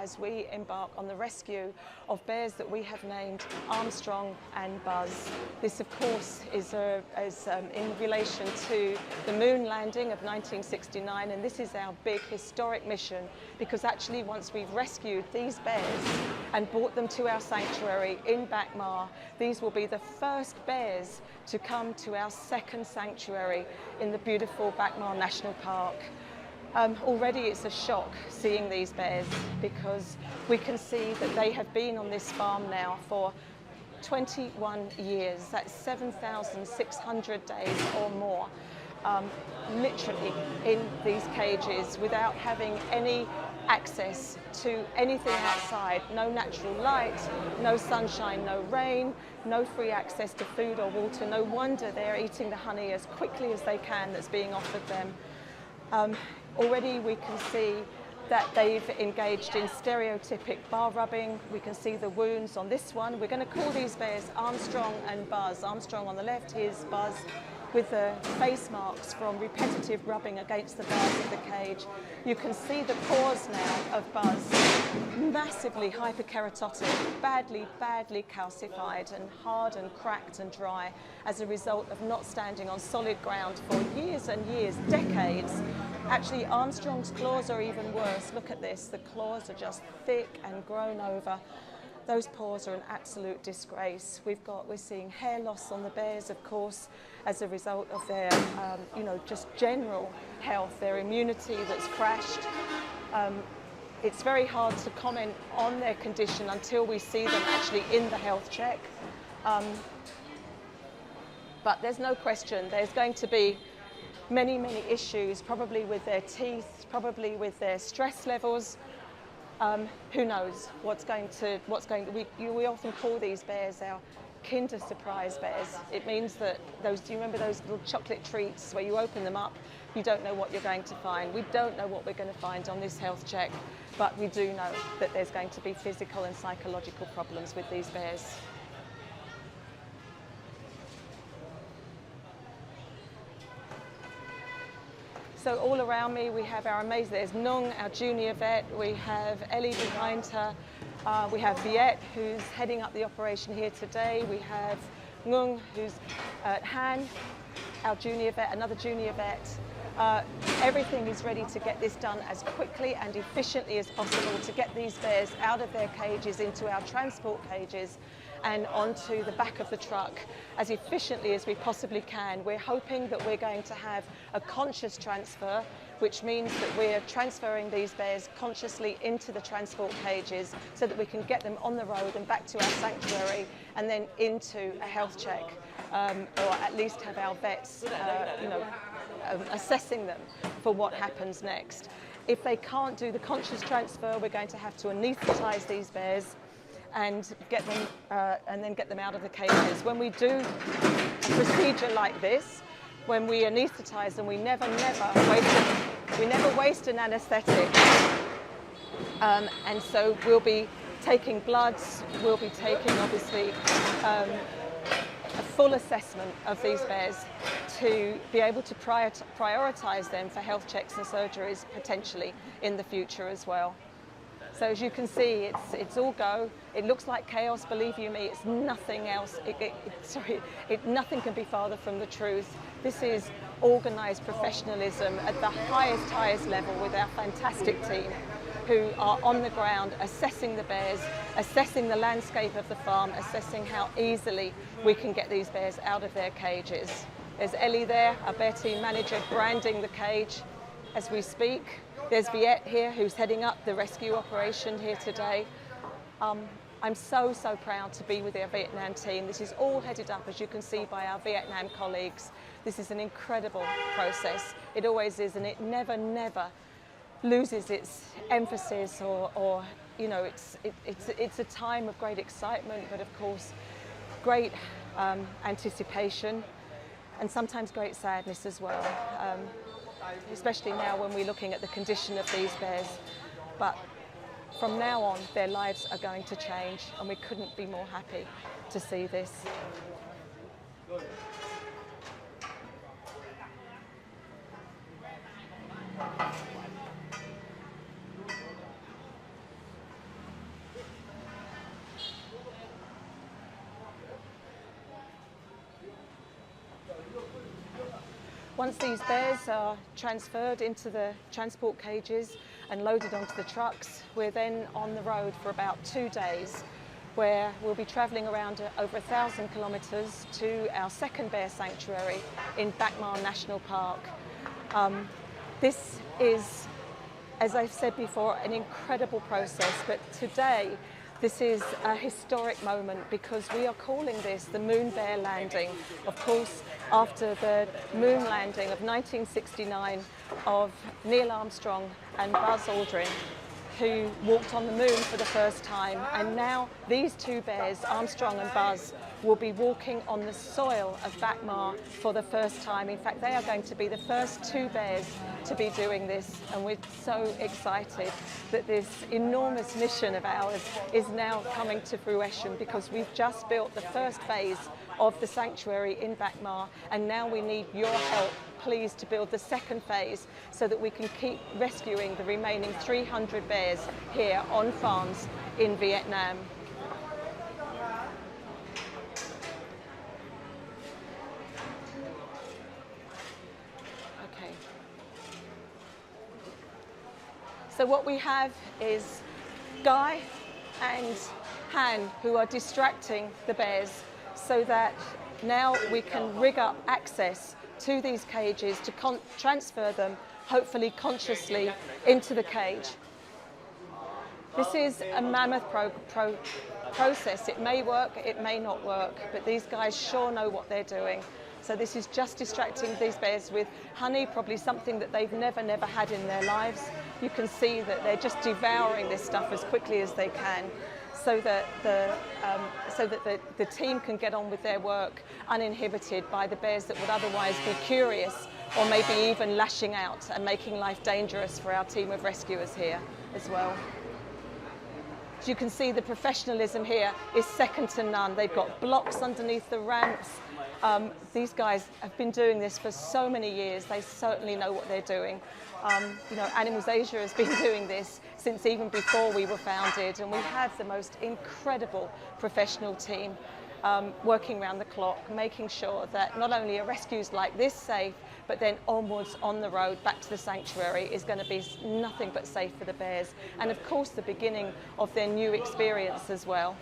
as we embark on the rescue of bears that we have named Armstrong and Buzz. This, of course, is in relation to the moon landing of 1969, and this is our big historic mission, because actually once we've rescued these bears and brought them to our sanctuary in Bach Ma, these will be the first bears to come to our second sanctuary in the beautiful Bach Ma National Park. Already it's a shock seeing these bears, because we can see that they have been on this farm now for 21 years. That's 7,600 days or more, literally in these cages without having any access to anything outside. No natural light, no sunshine, no rain, no free access to food or water. No wonder they're eating the honey as quickly as they can that's being offered them. Already we can see that they've engaged in stereotypic bar rubbing. We can see the wounds on this one. We're going to call these bears Armstrong and Buzz. Armstrong on the left, here's Buzz with the face marks from repetitive rubbing against the bars of the cage. You can see the paws now of Buzz, massively hyperkeratotic, badly calcified and hard and cracked and dry as a result of not standing on solid ground for years and years, decades. Actually, Armstrong's claws are even worse. Look at this, the claws are just thick and grown over. Those paws are an absolute disgrace. We're seeing hair loss on the bears, of course, as a result of their, just general health, their immunity that's crashed. It's very hard to comment on their condition until we see them actually in the health check. But there's no question, there's going to be many issues, probably with their teeth, probably with their stress levels. Who knows we often call these bears our Kinder Surprise bears. It means that do you remember those little chocolate treats where you open them up, you don't know what you're going to find. We don't know what we're going to find on this health check, but we do know that there's going to be physical and psychological problems with these bears. So all around me we have our amazing, there's Nung, our junior vet, we have Ellie behind her, we have Viet, who's heading up the operation here today, we have Ngung, who's Han, our junior vet, another junior vet. Everything is ready to get this done as quickly and efficiently as possible to get these bears out of their cages into our transport cages and onto the back of the truck as efficiently as we possibly can. We're hoping that we're going to have a conscious transfer, which means that we're transferring these bears consciously into the transport cages so that we can get them on the road and back to our sanctuary and then into a health check, or at least have our vets assessing them for what happens next. If they can't do the conscious transfer, we're going to have to anaesthetize these bears and get them and then get them out of the cages. When we do a procedure like this, when we anaesthetize them, we never waste an anaesthetic. And so we'll be taking bloods, we'll be taking obviously a full assessment of these bears to be able to prioritize them for health checks and surgeries potentially in the future as well. So as you can see, it's all go. It looks like chaos, believe you me, it's nothing else. Nothing can be farther from the truth. This is organized professionalism at the highest level with our fantastic team who are on the ground assessing the bears, assessing the landscape of the farm, assessing how easily we can get these bears out of their cages. There's Ellie there, our bear team manager, branding the cage as we speak. There's Viet here, who's heading up the rescue operation here today. I'm so proud to be with our Vietnam team. This is all headed up, as you can see, by our Vietnam colleagues. This is an incredible process. It always is, and it never loses its emphasis or it's a time of great excitement, but of course, great anticipation and sometimes great sadness as well. Especially now when we're looking at the condition of these bears. But from now on, their lives are going to change, and we couldn't be more happy to see this. Once these bears are transferred into the transport cages and loaded onto the trucks, we're then on the road for about 2 days, where we'll be travelling around over 1,000 kilometres to our second bear sanctuary in Bach Ma National Park. This is, as I've said before, an incredible process, but today this is a historic moment because we are calling this the Moon Bear Landing. Of course, after the moon landing of 1969 of Neil Armstrong and Buzz Aldrin, who walked on the moon for the first time, and now these two bears, Armstrong and Buzz, will be walking on the soil of Bach Ma for the first time. In fact, they are going to be the first two bears to be doing this, and we're so excited that this enormous mission of ours is now coming to fruition, because we've just built the first phase of the sanctuary in Bach Ma, and now we need your help, please, to build the second phase so that we can keep rescuing the remaining 300 bears here on farms in Vietnam. Okay. So what we have is Guy and Han, who are distracting the bears so that now we can rig up access to these cages to transfer them, hopefully consciously, into the cage. This is a mammoth process. It may work, it may not work, but these guys sure know what they're doing. So this is just distracting these bears with honey, probably something that they've never had in their lives. You can see that they're just devouring this stuff as quickly as they can, so that the team can get on with their work uninhibited by the bears that would otherwise be curious or maybe even lashing out and making life dangerous for our team of rescuers here as well. As you can see, the professionalism here is second to none. They've got blocks underneath the ramps. These guys have been doing this for so many years. They certainly know what they're doing. You know, Animals Asia has been doing this since even before we were founded, and we have the most incredible professional team working around the clock, making sure that not only are rescues like this safe, but then onwards on the road back to the sanctuary is going to be nothing but safe for the bears, and of course the beginning of their new experience as well.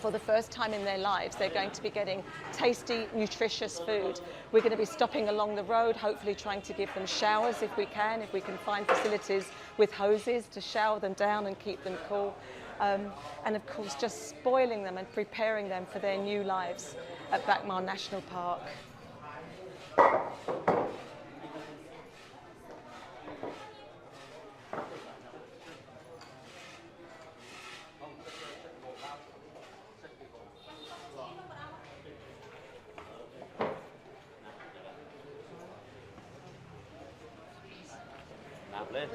For the first time in their lives, they're going to be getting tasty, nutritious food. We're going to be stopping along the road, hopefully trying to give them showers if we can find facilities with hoses to shower them down and keep them cool. And of course, just spoiling them and preparing them for their new lives at Bach Ma National Park. Lên.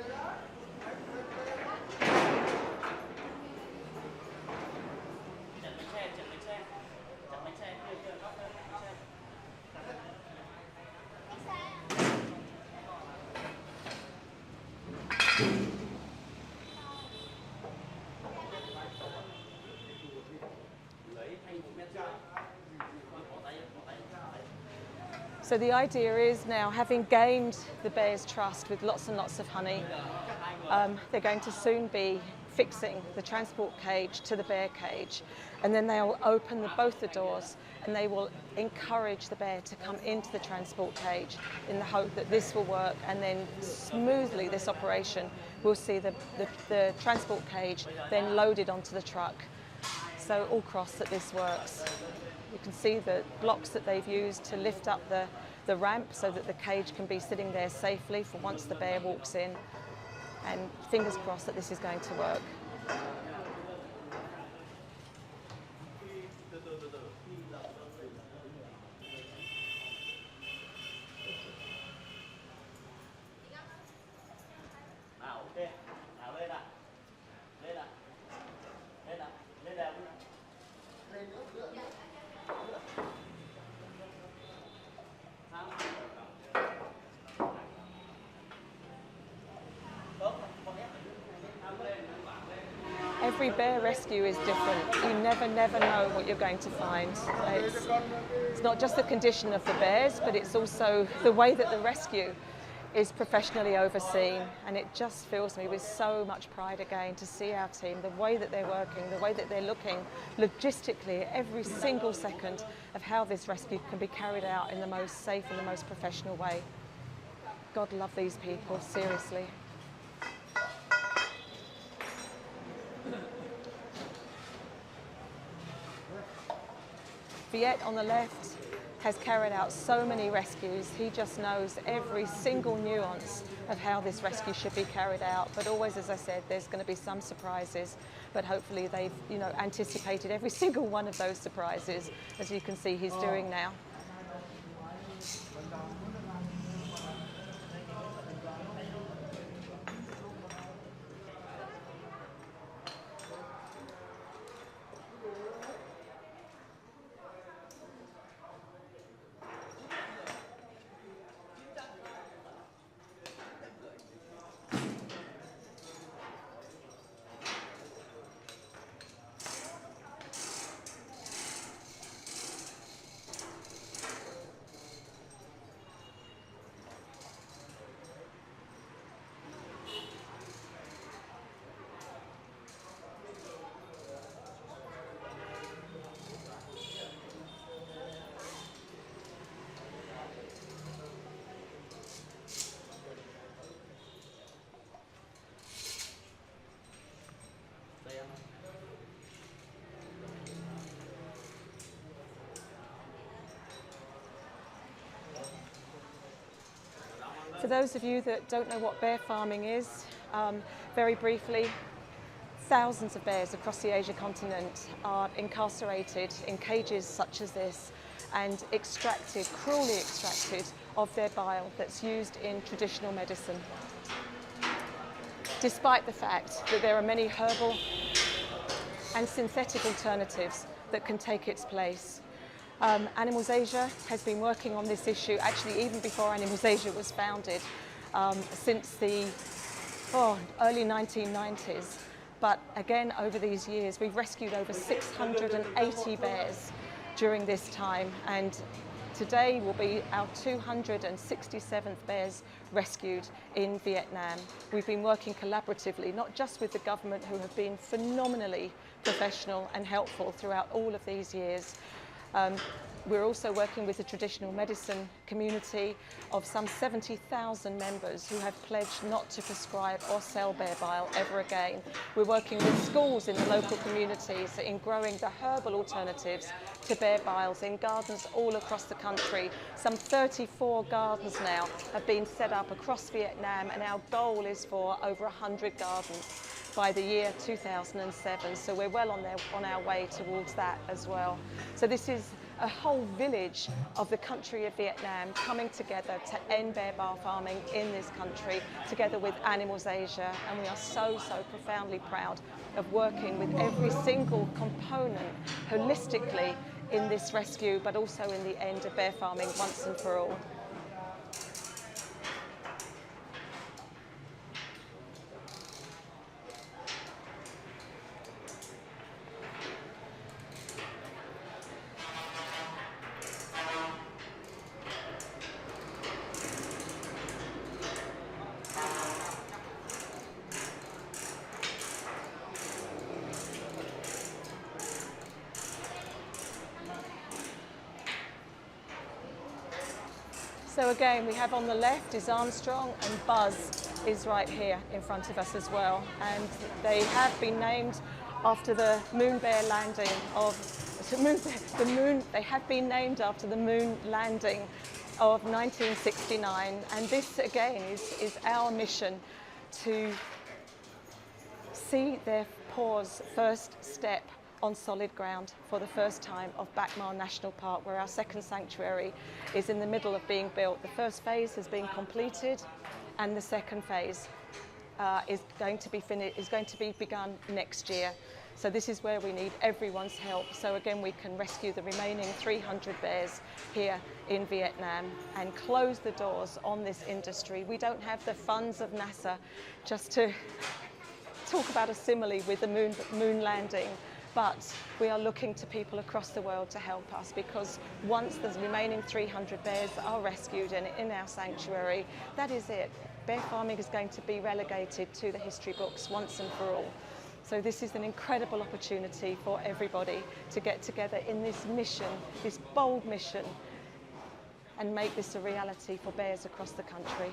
So the idea is now, having gained the bears' trust with lots and lots of honey, they're going to soon be fixing the transport cage to the bear cage, and then they'll open both the doors and they will encourage the bear to come into the transport cage in the hope that this will work, and then smoothly this operation will see the transport cage then loaded onto the truck. So all cross that this works. You can see the blocks that they've used to lift up the ramp so that the cage can be sitting there safely for once the bear walks in, and fingers crossed that this is going to work. Every bear rescue is different. You never know what you're going to find. It's not just the condition of the bears, but it's also the way that the rescue is professionally overseen, and it just fills me with so much pride again to see our team, the way that they're working, the way that they're looking logistically at every single second of how this rescue can be carried out in the most safe and the most professional way. God love these people, seriously. Viet on the left has carried out so many rescues. He just knows every single nuance of how this rescue should be carried out. But always, as I said, there's going to be some surprises. But hopefully they've, anticipated every single one of those surprises, as you can see he's doing now. For those of you that don't know what bear farming is, very briefly, thousands of bears across the Asia continent are incarcerated in cages such as this and extracted, cruelly extracted, of their bile that's used in traditional medicine. Despite the fact that there are many herbal and synthetic alternatives that can take its place. Animals Asia has been working on this issue, actually even before Animals Asia was founded, since the early 1990s. But again, over these years, we've rescued over 680 bears during this time, and today will be our 267th bears rescued in Vietnam. We've been working collaboratively, not just with the government, who have been phenomenally professional and helpful throughout all of these years. We're also working with the traditional medicine community of some 70,000 members who have pledged not to prescribe or sell bear bile ever again. We're working with schools in the local communities in growing the herbal alternatives to bear biles in gardens all across the country. Some 34 gardens now have been set up across Vietnam, and our goal is for over 100 gardens by the year 2007. So we're well on our way towards that as well. So this is a whole village of the country of Vietnam coming together to end bear bile farming in this country, together with Animals Asia, and we are so profoundly proud of working with every single component holistically in this rescue, but also in the end of bear farming once and for all. So again, we have on the left is Armstrong, and Buzz is right here in front of us as well. And they have been named after the moon bear landing of they have been named after the moon landing of 1969. And this again is our mission, to see their paws first step on solid ground for the first time of Bach Ma National Park, where our second sanctuary is in the middle of being built. The first phase has been completed, and the second phase is going to be begun next year. So this is where we need everyone's help. So again, we can rescue the remaining 300 bears here in Vietnam and close the doors on this industry. We don't have the funds of NASA just to talk about a simile with the moon landing, but we are looking to people across the world to help us, because once the remaining 300 bears are rescued and in our sanctuary, that is it. Bear farming is going to be relegated to the history books once and for all. So this is an incredible opportunity for everybody to get together in this mission, this bold mission, and make this a reality for bears across the country.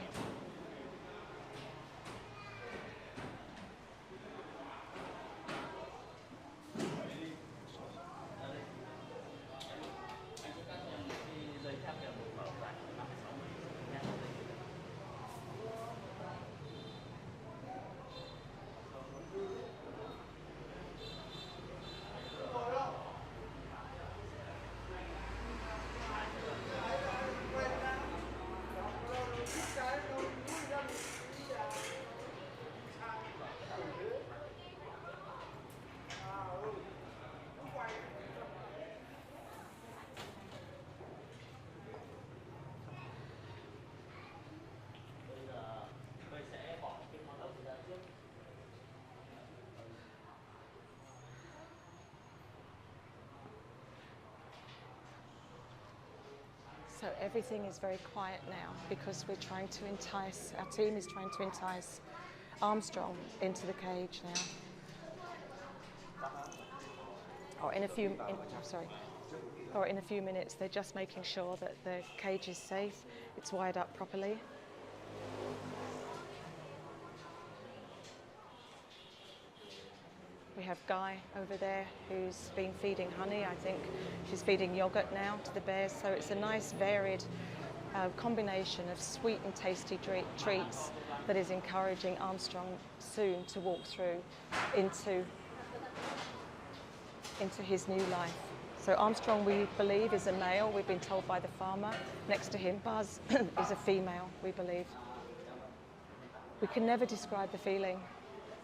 So everything is very quiet now because we're trying to entice, our team is trying to entice Armstrong into the cage now. Or in a few minutes, they're just making sure that the cage is safe, it's wired up properly. We have Guy over there who's been feeding honey. I think she's feeding yogurt now to the bears. So it's a nice varied combination of sweet and tasty treats that is encouraging Armstrong soon to walk through into his new life. So Armstrong, we believe, is a male. We've been told by the farmer. Next to him, Buzz is a female, we believe. We can never describe the feeling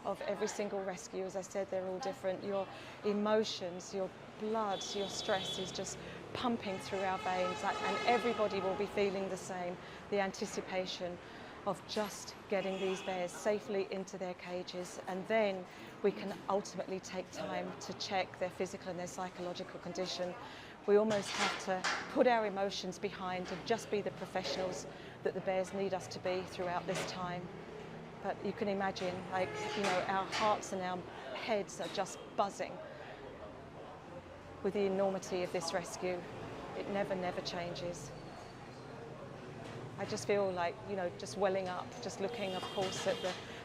of every single rescue. As I said, they're all different. Your emotions, your blood, your stress is just pumping through our veins, and everybody will be feeling the same, the anticipation of just getting these bears safely into their cages, and then we can ultimately take time to check their physical and their psychological condition. We almost have to put our emotions behind and just be the professionals that the bears need us to be throughout this time. But you can imagine, like, you know, our hearts and our heads are just buzzing with the enormity of this rescue. It never, never changes. I just feel like, you know, just welling up, just looking, of course, at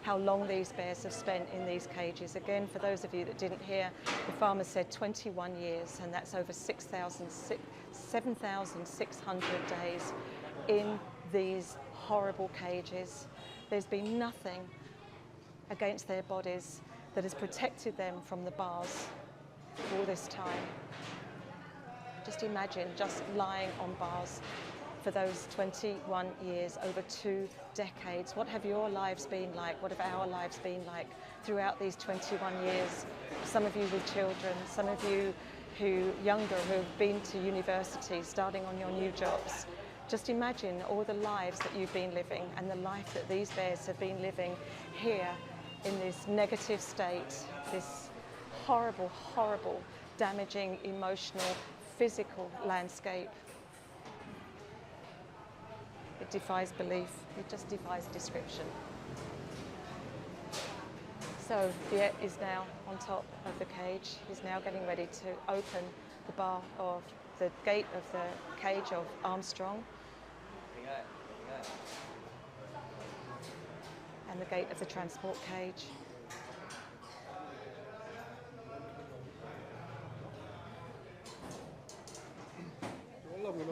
how long these bears have spent in these cages. Again, for those of you that didn't hear, the farmer said 21 years, and that's over 7,600 days in these horrible cages. There's been nothing against their bodies that has protected them from the bars all this time. Just imagine just lying on bars for those 21 years, over 2 decades. What have your lives been like? What have our lives been like throughout these 21 years? Some of you with children, some of you who younger, who have been to university, starting on your new jobs. Just imagine all the lives that you've been living and the life that these bears have been living here in this negative state, this horrible, horrible, damaging, emotional, physical landscape. It defies belief. It just defies description. So Viet is now on top of the cage. He's now getting ready to open the bar of the gate of the cage of Armstrong. And the gate of the transport cage.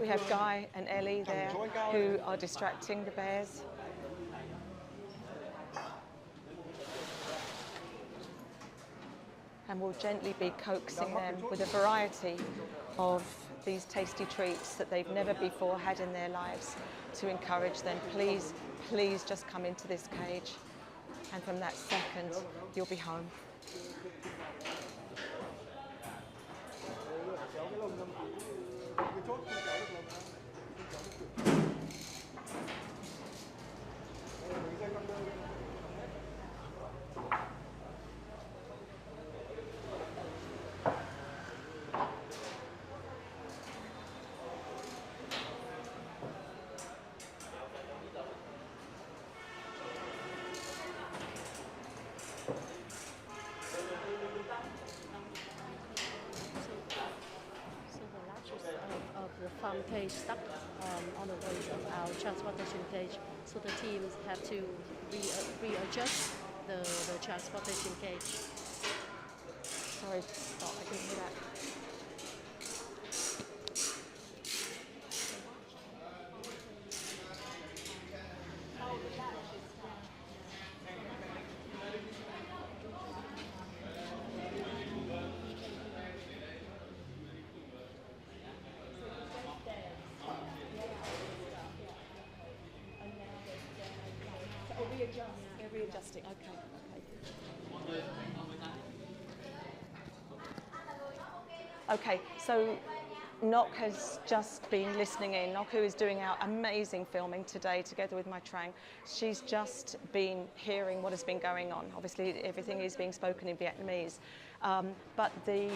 We have Guy and Ellie there who are distracting the bears. And we'll gently be coaxing them with a variety of these tasty treats that they've never before had in their lives to encourage them. Please, please just come into this cage. And from that second, you'll be home. cage stuck on the waist of our transportation cage. So the teams have to readjust the transportation cage. Sorry, stop, I didn't hear that. They're readjusting, okay. Okay, so Nok has just been listening in. Nok, who is doing our amazing filming today together with my Trang, she's just been hearing what has been going on. Obviously, everything is being spoken in Vietnamese. But the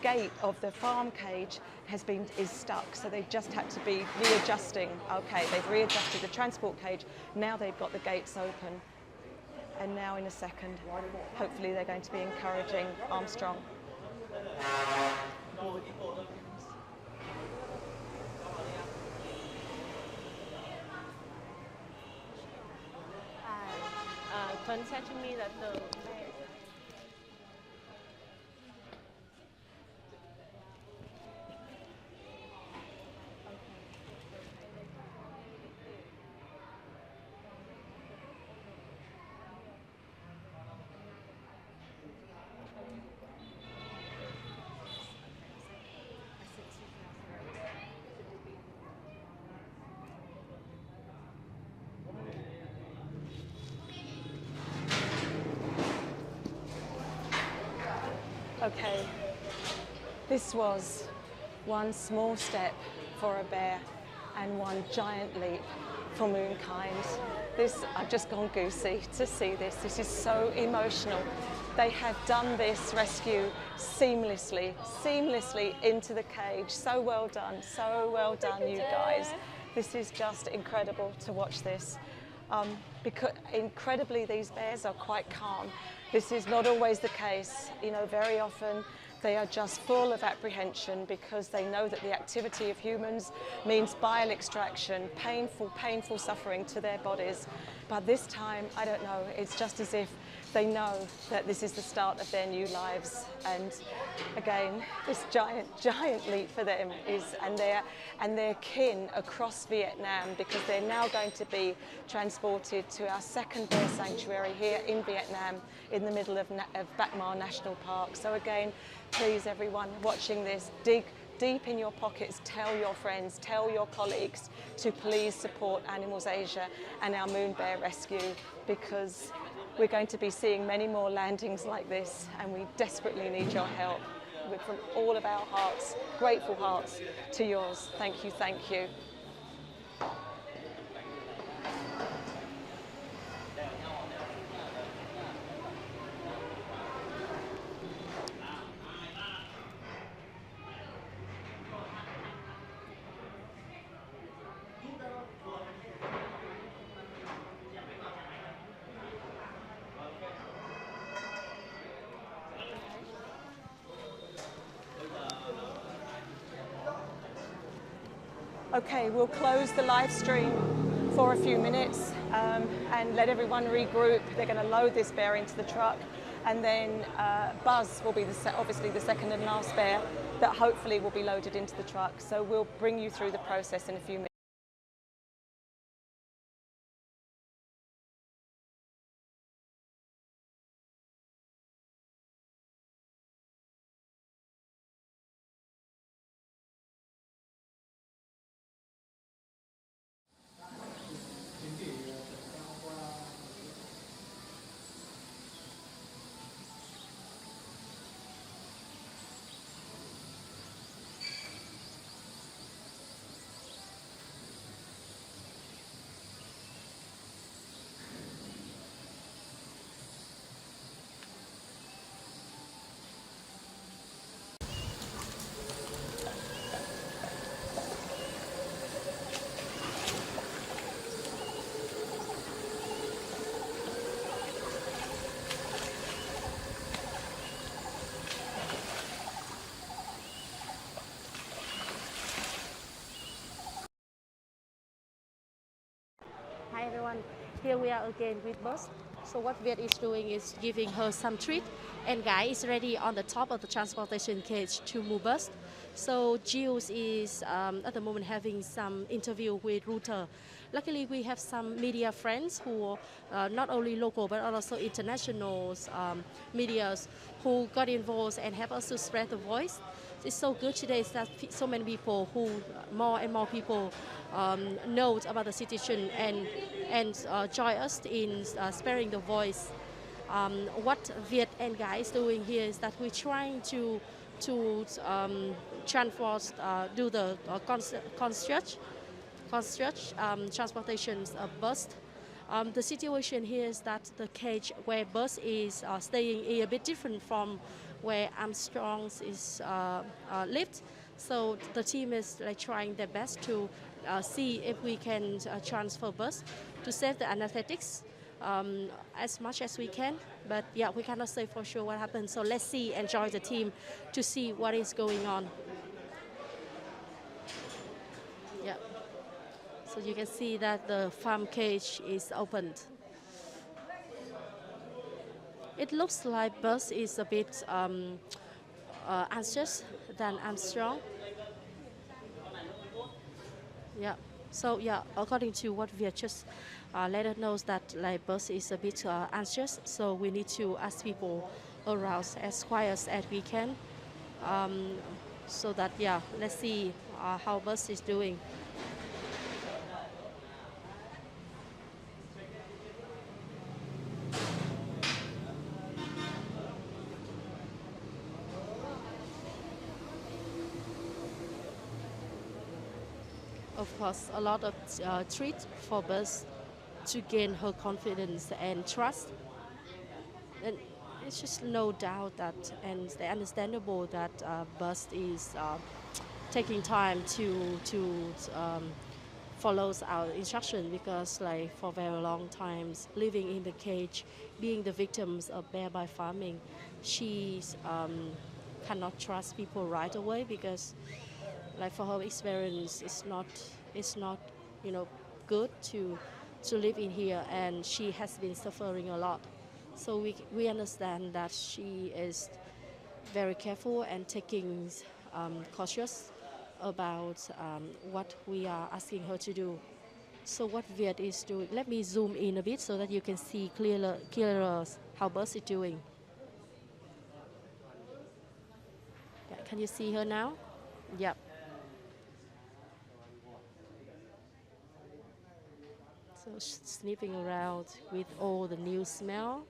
gate of the farm cage is stuck, so they've just had to be readjusting. Okay, they've readjusted the transport cage. Now they've got the gates open, and now in a second, hopefully they're going to be encouraging Armstrong. Contacting me that the Okay, this was one small step for a bear and one giant leap for moonkind. I've just gone goosey to see this. This is so emotional. They have done this rescue seamlessly into the cage. So well done, you guys. This is just incredible to watch this. Because incredibly, these bears are quite calm. This is not always the case. You know, very often they are just full of apprehension because they know that the activity of humans means bile extraction, painful suffering to their bodies. But this time, I don't know, it's just as if they know that this is the start of their new lives. And again, this giant leap for them is, and their kin across Vietnam, because they're now going to be transported to our second bear sanctuary here in Vietnam, in the middle of Bach Ma National Park. So again, please everyone watching this, dig deep in your pockets, tell your friends, tell your colleagues to please support Animals Asia and our moon bear rescue, because we're going to be seeing many more landings like this, and we desperately need your help. From all of our hearts, grateful hearts to yours. Thank you, thank you. Okay, we'll close the live stream for a few minutes and let everyone regroup. They're going to load this bear into the truck, and then Buzz will be obviously the second and last bear that hopefully will be loaded into the truck. So we'll bring you through the process in a few minutes. we are again with Buzz. So what Viet is doing is giving her some treat, and Guy is ready on the top of the transportation cage to move Buzz. So Jules is at the moment having some interview with Router. Luckily, we have some media friends who are not only local but also international medias who got involved and help us to spread the voice. It's so good today that so many people more and more people know about the situation and join us in spreading the voice. What Viet and Guy is doing here is that we're trying to do the construct transportation bus. The situation here is that the cage where Buzz is staying is a bit different from where Armstrong's is lived. So the team is like trying their best to see if we can transfer Buzz to save the anesthetics as much as we can. But yeah, we cannot say for sure what happens. So let's see and join the team to see what is going on. Yeah. So you can see that the farm cage is opened. It looks like Buzz is a bit anxious than Armstrong. Yeah. So yeah, according to what we just let us know that like Buzz is a bit anxious. So we need to ask people around as quiet as we can. So that yeah, let's see how Buzz is doing. Of course, a lot of treat for Buzz to gain her confidence and trust. And it's just no doubt that, and it's understandable that Buzz is taking time to follows our instruction because like for very long times living in the cage, being the victims of bear by farming, she cannot trust people right away because like for her experience it's not good to live in here, and she has been suffering a lot. So we understand that she is very careful and taking cautious about what we are asking her to do. So what Viet is doing, let me zoom in a bit so that you can see clearer how Buzz is doing. Yeah, can you see her now? Yep. So sniffing around with all the new smell,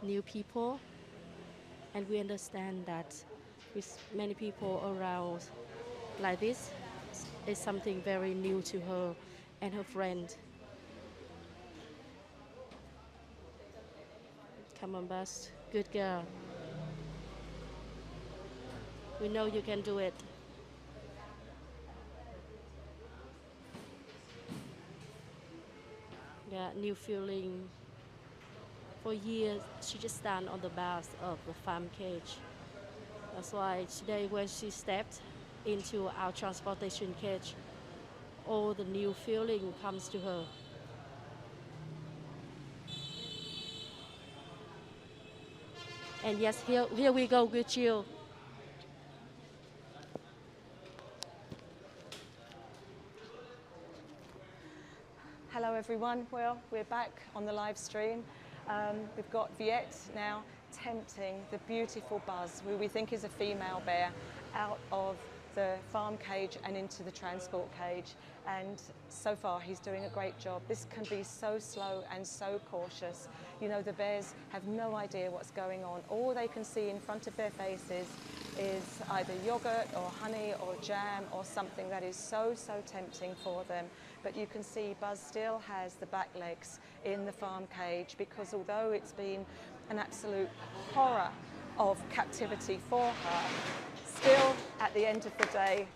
new people, and we understand that with many people around like this, it's something very new to her and her friend. Come on, Buzz, good girl. We know you can do it. Yeah, new feeling. For years, she just stand on the bars of the farm cage. That's why today when she stepped into our transportation cage, all the new feeling comes to her. And yes, here we go with you. Hello everyone, well we're back on the live stream. We've got Viet now tempting the beautiful Buzz, who we think is a female bear, out of the farm cage and into the transport cage, and so far he's doing a great job. This can be so slow and so cautious. You know, the bears have no idea what's going on. All they can see in front of their faces is either yogurt or honey or jam or something that is so tempting for them. But you can see Buzz still has the back legs in the farm cage, because although it's been an absolute horror of captivity for her, still at the end of the day,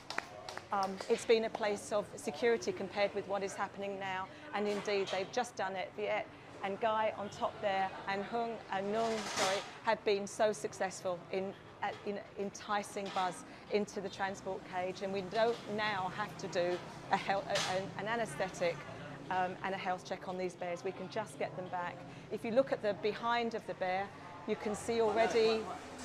it's been a place of security compared with what is happening now. And indeed, they've just done it. Viet and Guy on top there, and Nung, have been so successful in enticing Buzz into the transport cage, and we don't now have to do an anaesthetic and a health check on these bears. We can just get them back. If you look at the behind of the bear, you can see already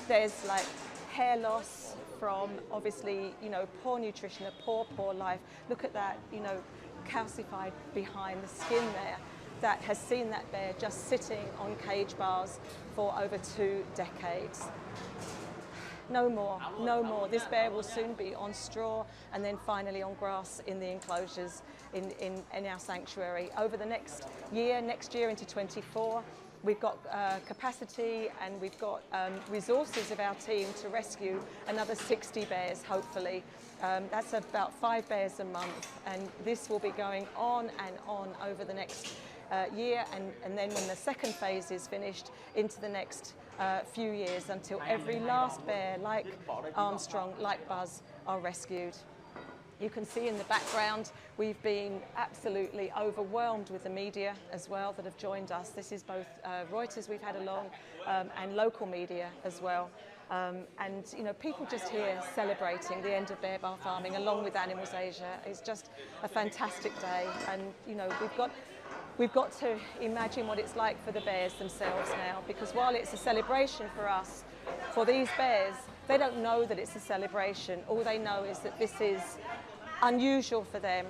there's like hair loss from obviously, you know, poor nutrition, a poor life. Look at that, you know, calcified behind the skin there that has seen that bear just sitting on cage bars for over 2 decades. No more, no more. This bear will soon be on straw and then finally on grass in the enclosures in our sanctuary. Over the next year into 24, we've got capacity and we've got resources of our team to rescue another 60 bears, hopefully. That's about 5 bears a month, and this will be going on and on over the next year, and then when the second phase is finished, into the next few years, until every last bear, like Armstrong, like Buzz, are rescued. You can see in the background we've been absolutely overwhelmed with the media as well that have joined us. This is both Reuters we've had along and local media as well. And you know, people just here celebrating the end of bear bar farming along with Animals Asia. It's just a fantastic day, and you know, we've got to imagine what it's like for the bears themselves now, because while it's a celebration for us, for these bears, they don't know that it's a celebration. All they know is that this is unusual for them.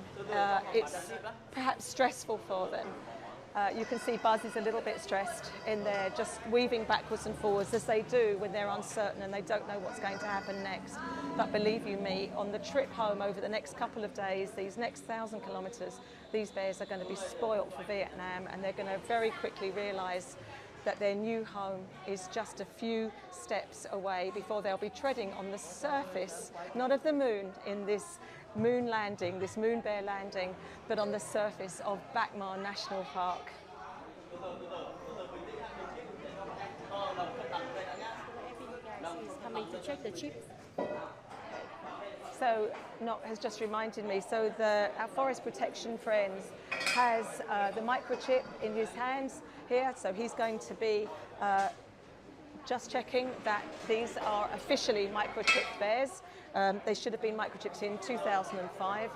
It's perhaps stressful for them. You can see Buzz is a little bit stressed in there, just weaving backwards and forwards as they do when they're uncertain and they don't know what's going to happen next. But believe you me, on the trip home over the next couple of days, these next 1,000 kilometres, these bears are going to be spoilt for Vietnam, and they're going to very quickly realise that their new home is just a few steps away before they'll be treading on the surface, not of the moon in this moon landing, this moon bear landing, but on the surface of Bach Ma National Park. He's coming to check the chips. So, Nock has just reminded me, so our forest protection friends has the microchip in his hands here, so he's going to be just checking that these are officially microchipped bears. They should have been microchipped in 2005.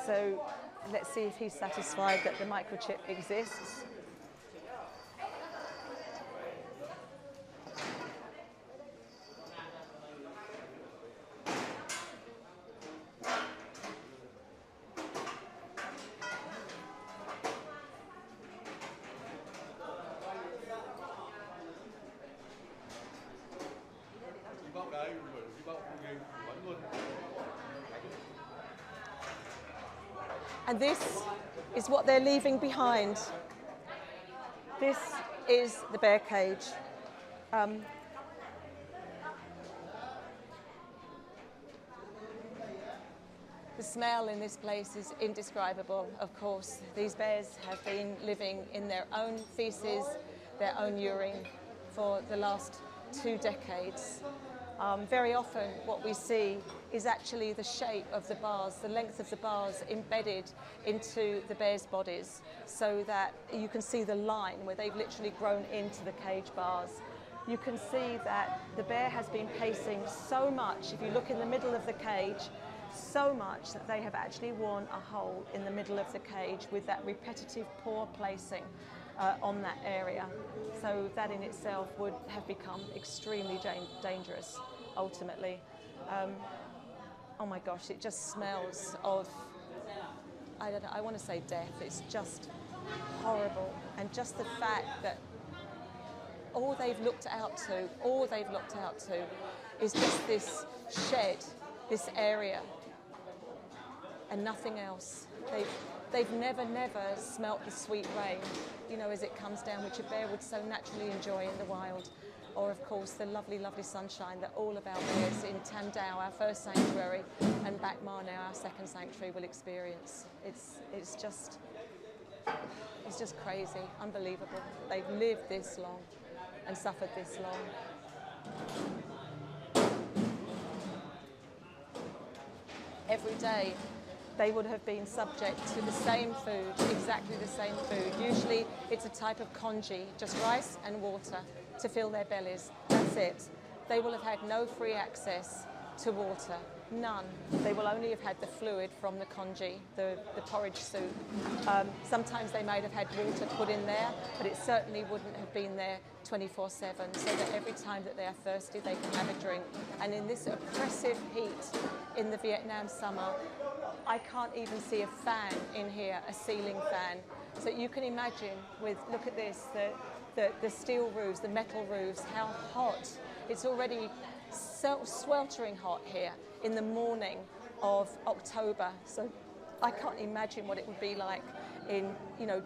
So let's see if he's satisfied that the microchip exists. And this is what they're leaving behind. This is the bear cage. The smell in this place is indescribable, of course. These bears have been living in their own feces, their own urine for the last 2 decades. Very often what we see is actually the shape of the bars, the length of the bars embedded into the bears' bodies, so that you can see the line where they've literally grown into the cage bars. You can see that the bear has been pacing so much, if you look in the middle of the cage, so much that they have actually worn a hole in the middle of the cage with that repetitive poor placing on that area. So that in itself would have become extremely dangerous ultimately. Oh my gosh, it just smells of, I don't know, I want to say death. It's just horrible. And just the fact that all they've looked out to is just this shed, this area, and nothing else. They've never smelt the sweet rain, you know, as it comes down, which a bear would so naturally enjoy in the wild. Or of course the lovely, lovely sunshine that all of our bears in Tam Dao, our first sanctuary, and Bach Ma now, our second sanctuary, will experience. It's just crazy, unbelievable. They've lived this long and suffered this long. Every day they would have been subject to the same food, exactly the same food. Usually it's a type of congee, just rice and water to fill their bellies. That's it. They will have had no free access to water. None. They will only have had the fluid from the congee, the porridge soup. Sometimes they might have had water put in there, but it certainly wouldn't have been there 24/7, so that every time that they are thirsty, they can have a drink. And in this oppressive heat in the Vietnam summer, I can't even see a fan in here, a ceiling fan. So you can imagine look at this, the steel roofs, the metal roofs, how hot. It's already sweltering hot here in the morning of October. So I can't imagine what it would be like in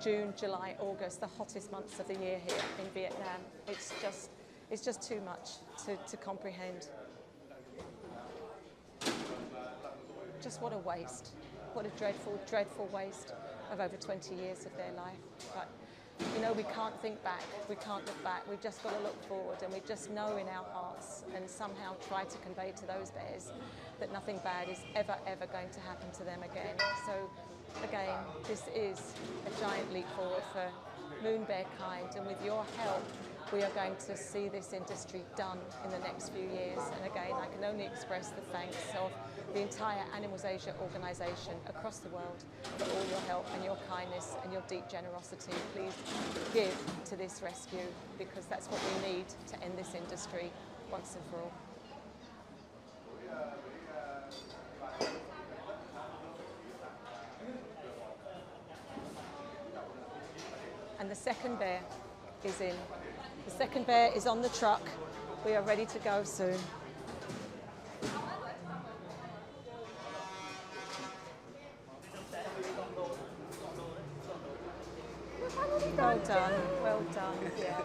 June, July, August, the hottest months of the year here in Vietnam. It's just too much to comprehend. Just what a waste. What a dreadful, dreadful waste of over 20 years of their life. But we can't think back, we can't look back, we've just got to look forward, and we just know in our hearts and somehow try to convey to those bears that nothing bad is ever, ever going to happen to them again. So again, this is a giant leap forward for moon bear kind, and with your help, we are going to see this industry done in the next few years. And again, I can only express the thanks of the entire Animals Asia organisation across the world for all your help and your kindness and your deep generosity. Please give to this rescue, because that's what we need to end this industry once and for all. And the second bear is in. The second bear is on the truck. We are ready to go soon. Well done, well done. Yeah.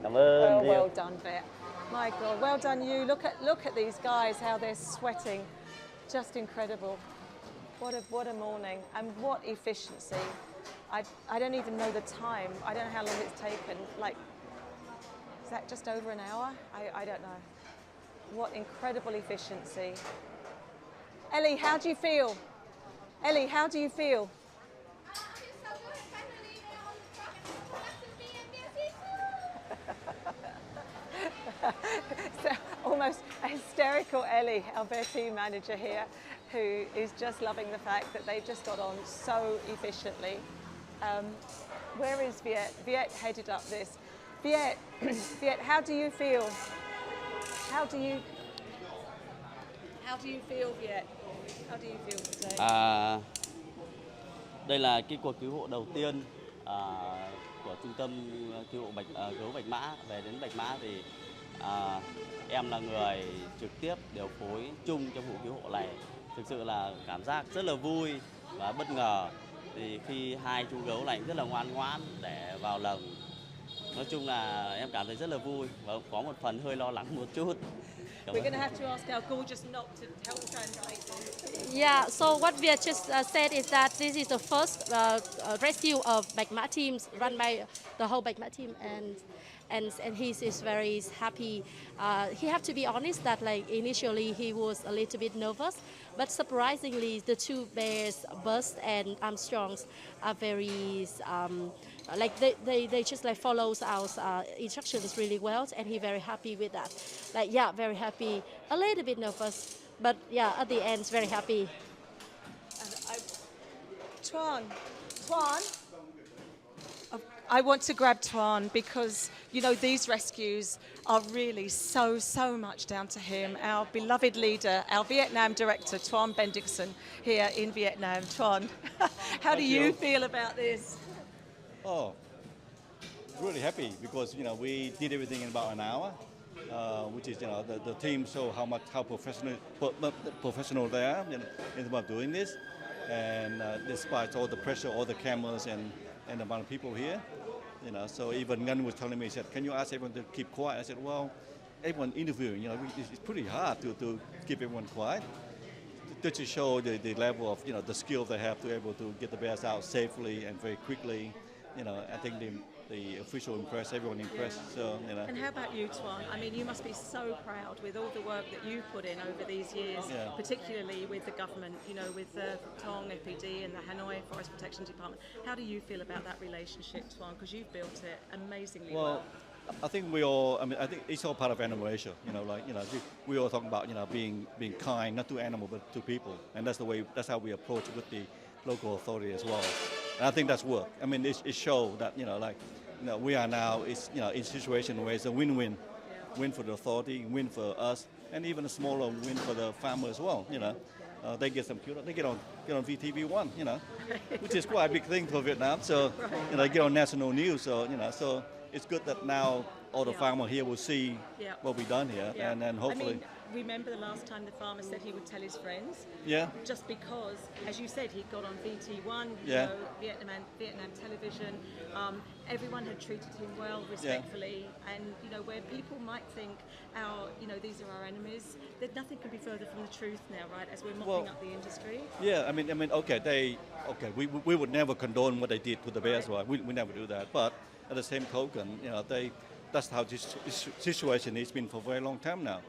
Cảm ơn. Well done, Vet. My God, well done you. Look at these guys, how they're sweating. Just incredible. What a morning, and what efficiency. I don't even know the time. I don't know how long it's taken. Like, is that just over an hour? I don't know. What incredible efficiency. Ellie, how do you feel? Ellie, how do you feel? So, almost hysterical Ellie, our bear team manager here, who is just loving the fact that they've just got on so efficiently. Where is Viet? Viet headed up this. Viet, Viet, how do you feel? How do you feel, Viet? How do you feel today? Đây là cái cuộc cứu hộ đầu tiên của trung tâm cứu hộ gấu Bạch Mã. Về đến Bạch Mã thì em là người trực tiếp điều phối chung trong vụ cứu hộ này. Thực sự là cảm giác rất là vui và bất ngờ. Thì khi hai chú gấu này rất là ngoan ngoãn để vào lồng. Nói chung là em cảm thấy rất là vui và có một phần hơi lo lắng một chút. We're going to have to ask our gorgeous Knock to help translate. Yeah, so what Viet just said is that this is the first rescue of Bach Ma teams run by the whole Bach Ma team, and he is very happy. He have to be honest that like initially he was a little bit nervous, but surprisingly the two bears, Buzz and Armstrong, are very like they just like follows our instructions really well, and he very happy with that. Like yeah, very happy, a little bit nervous, but yeah, at the end very happy. Tuan, I want to grab Tuan because, you know, these rescues are really so much down to him, our beloved leader, our Vietnam director, Tuan Bendixson, here in Vietnam. Tuan, how do you feel about this? Oh, really happy because, you know, we did everything in about an hour, which is, you know, the team show how professional they are in about doing this. And despite all the pressure, all the cameras and the amount of people here, you know, so even Ngân was telling me, he said, can you ask everyone to keep quiet? I said, well, everyone interviewing, you know, it's pretty hard to keep everyone quiet. To show the level of, you know, the skill they have to be able to get the bears out safely and very quickly. You know, I think the official impressed, everyone impressed. So, you know. And how about you, Tuan? I mean, you must be so proud with all the work that you've put in over these years, yeah. particularly with the government, you know, with the Tong FPD and the Hanoi Forest Protection Department. How do you feel about that relationship, Tuan? Because you've built it amazingly well. I think we all. I mean, I think it's all part of animal nature. We all talk about being kind, not to animal but to people, and that's the way. That's how we approach with the local authority as well. And I think that's work. I mean, it shows that we are now in a situation where it's a win-win, win for the authority, win for us, and even a smaller win for the farmer as well. They get some cute. They get on VTV1. Which is quite a big thing for Vietnam. So they get on national news. So it's good that now all the farmers here will see what we've done here, and then hopefully. I mean, remember the last time the farmer said he would tell his friends? Yeah. Just because, as you said, he got on VT1, Vietnam television. Everyone had treated him well, respectfully, and where people might think these are our enemies, that nothing can be further from the truth now, right? As we're mopping up the industry. Yeah, I mean, we would never condone what they did to the bears, right? We never do that, but at the same token, that's how this situation has been for a very long time now.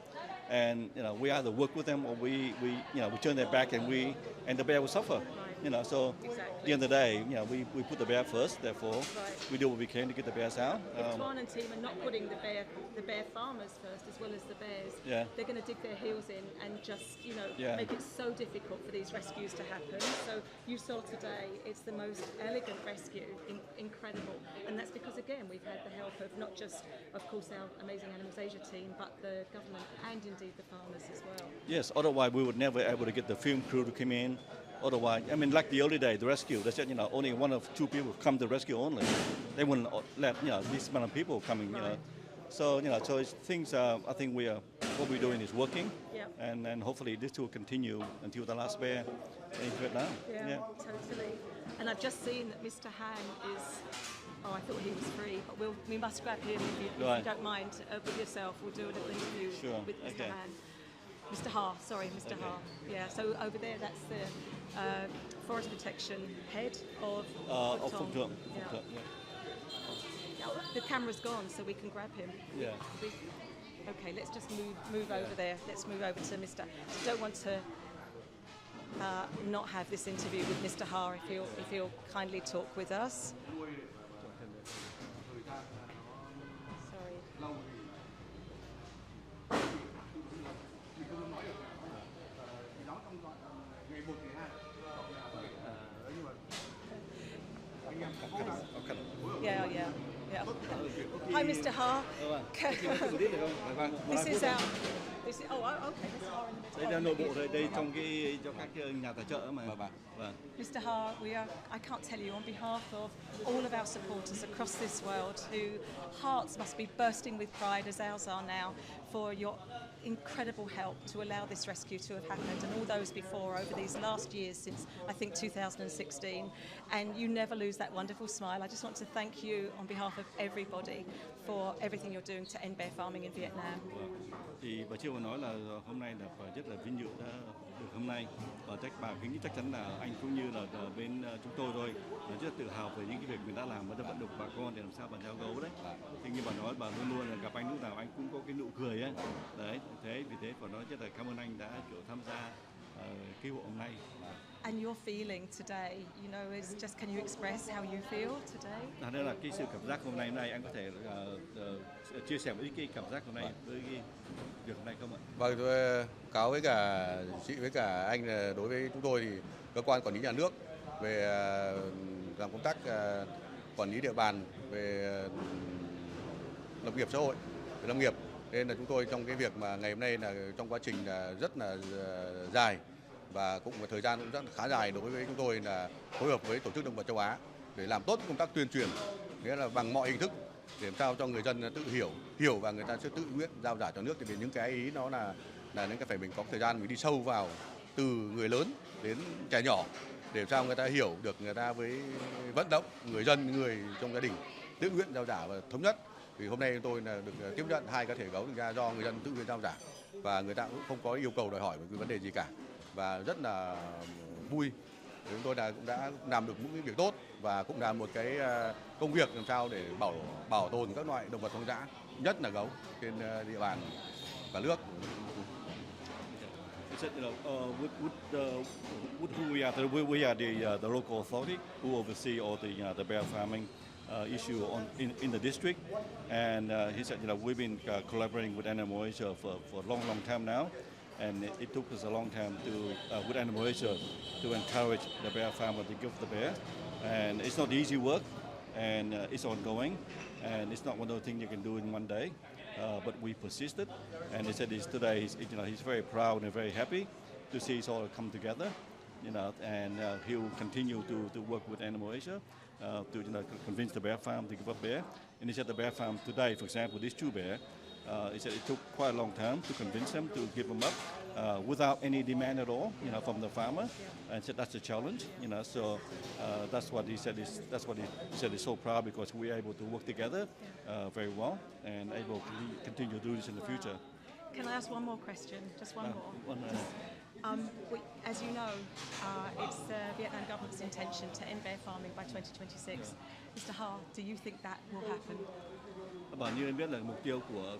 And we either work with them or we turn their back and the bear will suffer. So at the end of the day, we put the bear first. Therefore, we do what we can to get the bears out. If Tuan and team are not putting the bear farmers first as well as the bears, they're going to dig their heels in and just make it so difficult for these rescues to happen. So you saw today, it's the most elegant rescue, incredible, and that's because again we've had the help of not just, of course, our Amazing Animals Asia team, but the government and indeed the farmers as well. Yes, otherwise we would never be able to get the film crew to come in. Otherwise, I mean, like the early day, the rescue, they said, only one of two people come to rescue only. They wouldn't let, these amount of people coming, So, so it's things, I think what we're doing is working. And hopefully this will continue until the last bear in Vietnam. Yeah, totally. And I've just seen that Mr. Han is, I thought he was free, but we must grab him if you don't mind with yourself. We'll do a little interview with Mr. Han. Mr. Ha, sorry, Mr. Ha. Yeah, so over there, that's the forest protection head of Phong Thượng. The camera's gone, so we can grab him. Yeah. Okay, let's just move over there. Let's move over to Mr. Don't want to not have this interview with Mr. Ha if he'll kindly talk with us. Sorry. Yeah. Hi, Mr. Ha. This is our. Okay. Đây là nội bộ đây trong cho các nhà tài trợ mà. Mr. Ha, I can't tell you on behalf of all of our supporters across this world, whose hearts must be bursting with pride as ours are now, for your incredible help to allow this rescue to have happened, and all those before over these last years since I think 2016, and you never lose that wonderful smile. I just want to thank you on behalf of everybody for everything you're doing to end bear farming in Vietnam. Thì bà chưa có nói là hôm nay là rất là vinh dự đã được hôm nay, và bà kính chắc chắn là anh cũng như là bên chúng tôi thôi rất tự hào về những cái việc mình đã làm, và đã vận động bà con để làm sao bàn giao gấu đấy. Thì như bà nói, bà luôn luôn là gặp anh lúc nào anh cũng có cái nụ cười ấy. Đấy, vì thế bà nói rất là cảm ơn anh đã tham gia cứu hộ hôm nay. And your feeling today, is just, can you express how you feel today? Đây là cái sự cảm giác hôm nay anh có thể chia sẻ với cái cảm giác hôm nay với cái việc hôm nay không ạ? Vâng, tôi cáo với cả chị với cả anh là đối với chúng tôi thì cơ quan quản lý nhà nước về làm công tác quản lý địa bàn về lập nghiệp xã hội, về lâm nghiệp, nên là chúng tôi trong cái việc mà ngày hôm nay là trong quá trình là rất là dài và cũng một thời gian cũng rất là khá dài đối với chúng tôi là phối hợp với Tổ chức Động vật châu Á để làm tốt công tác tuyên truyền, nghĩa là bằng mọi hình thức để làm sao cho người dân tự hiểu và người ta sẽ tự nguyện giao trả cho nước. Thì vì những cái ý nó là những cái phải mình có thời gian mình đi sâu vào từ người lớn đến trẻ nhỏ để làm sao người ta hiểu được, người ta với vận động người dân, người trong gia đình tự nguyện giao trả và thống nhất. Thì hôm nay tôi là được tiếp nhận 2 cá thể gấu ra do người dân tự nguyện giao trả và người ta cũng không có yêu cầu đòi hỏi về cái vấn đề gì cả, và rất là vui. Chúng tôi cũng đã làm được những cái việc tốt và cũng làm một cái công việc làm sao để bảo tồn các loại động vật hoang dã, nhất là gấu trên địa bàn cả nước. Said, with who we are the local authority who oversee all the bear farming. issue in the district. And he said, we've been collaborating with Animal Asia for a long time now. And it took us a long time with Animal Asia to encourage the bear farmer to give the bear. And it's not easy work, and it's ongoing. And it's not one of those things you can do in one day. But we persisted. And he said today he's very proud and very happy to see it all come together. And he will continue to work with Animal Asia to convince the bear farm to give up bear. And he said the bear farm today, for example, these two bears, he said it took quite a long time to convince them to give them up without any demand at all, from the farmer. And said that's a challenge, So that's what he said. He's so proud because we're able to work together very well and able to continue to do this in the future. Can I ask one more question? Just one more. As you know, it's the Vietnam government's intention to end bear farming by 2026. Mr. Ha, do you think that will happen? Và như em biết là mục tiêu của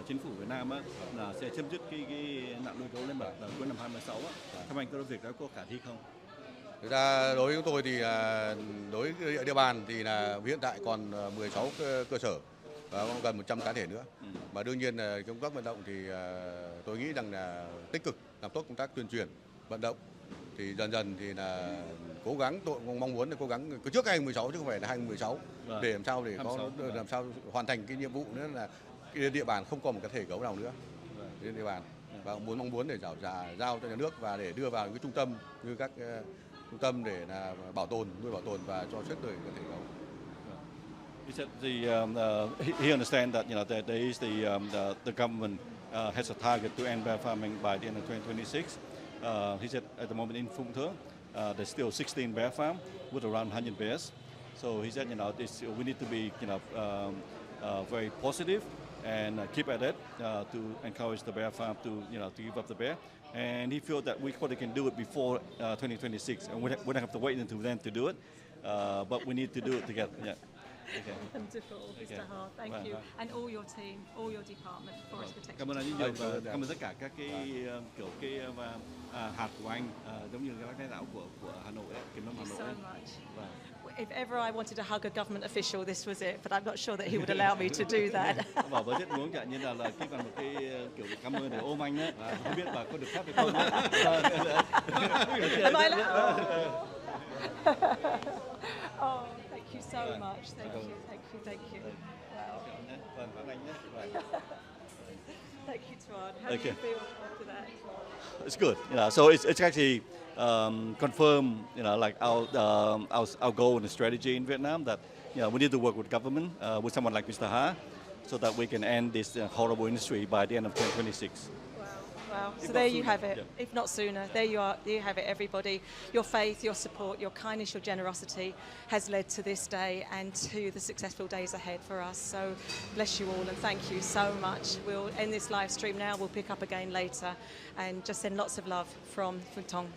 chính phủ Việt Nam là sẽ chấm dứt cái nạn nuôi gấu lên bờ cuối năm 2026. Theo anh cái việc đó có khả thi không? Thực ra đối với chúng tôi thì đối với địa bàn thì là hiện tại còn 16 cơ sở và có gần 100 cá thể nữa. Và đương nhiên là công tác vận động thì tôi nghĩ rằng là tích cực làm tốt công tác tuyên truyền vận động thì dần dần thì là cố gắng, tôi mong muốn là cố gắng trước 2016 chứ không phải là 2016 để làm sao làm sao hoàn thành cái nhiệm vụ nữa là cái địa bàn không còn một cá thể gấu nào nữa trên địa bàn, và mong muốn để giao cho nhà nước và để đưa vào những cái trung tâm như các trung tâm để là nuôi bảo tồn và cho suốt đời cá thể gấu. He said he understands that there is the government has a target to end bear farming by the end of 2026. He said at the moment in Phung Thơ, there's still 16 bear farm with around 100 bears. So he said, we need to be, very positive and keep at it to encourage the bear farm to give up the bear. And he feels that we probably can do it before 2026, and we don't have to wait until then to do it. But we need to do it together. Yeah. Okay. Wonderful, Mr. Ha. Thank you. And all your team, all your department, Forest Protection. Cảm ơn anh nhiều và cảm ơn tất cả các cái hạt của anh, giống như các lãnh đạo của Hà Nội, Kiểm lâm Hà Nội. So much. If ever I wanted to hug a government official, this was it. But I'm not sure that he would allow me to do that. Bà rất muốn chẳng như là cái còn một cái kiểu cảm ơn để ôm anh á, không biết bà có được phép hay không. Am I allowed? Oh, thank you so much. Thank you. Wow. Thank you, Tuan. How do you feel after that? It's good. So it's actually confirmed, like our goal and the strategy in Vietnam that we need to work with government, with someone like Mr. Ha, so that we can end this horrible industry by the end of 2026. Wow. So there you have it, if not sooner. There you are, there you have it, everybody. Your faith, your support, your kindness, your generosity has led to this day and to the successful days ahead for us. So bless you all and thank you so much. We'll end this live stream now. We'll pick up again later and just send lots of love from Phu Thong.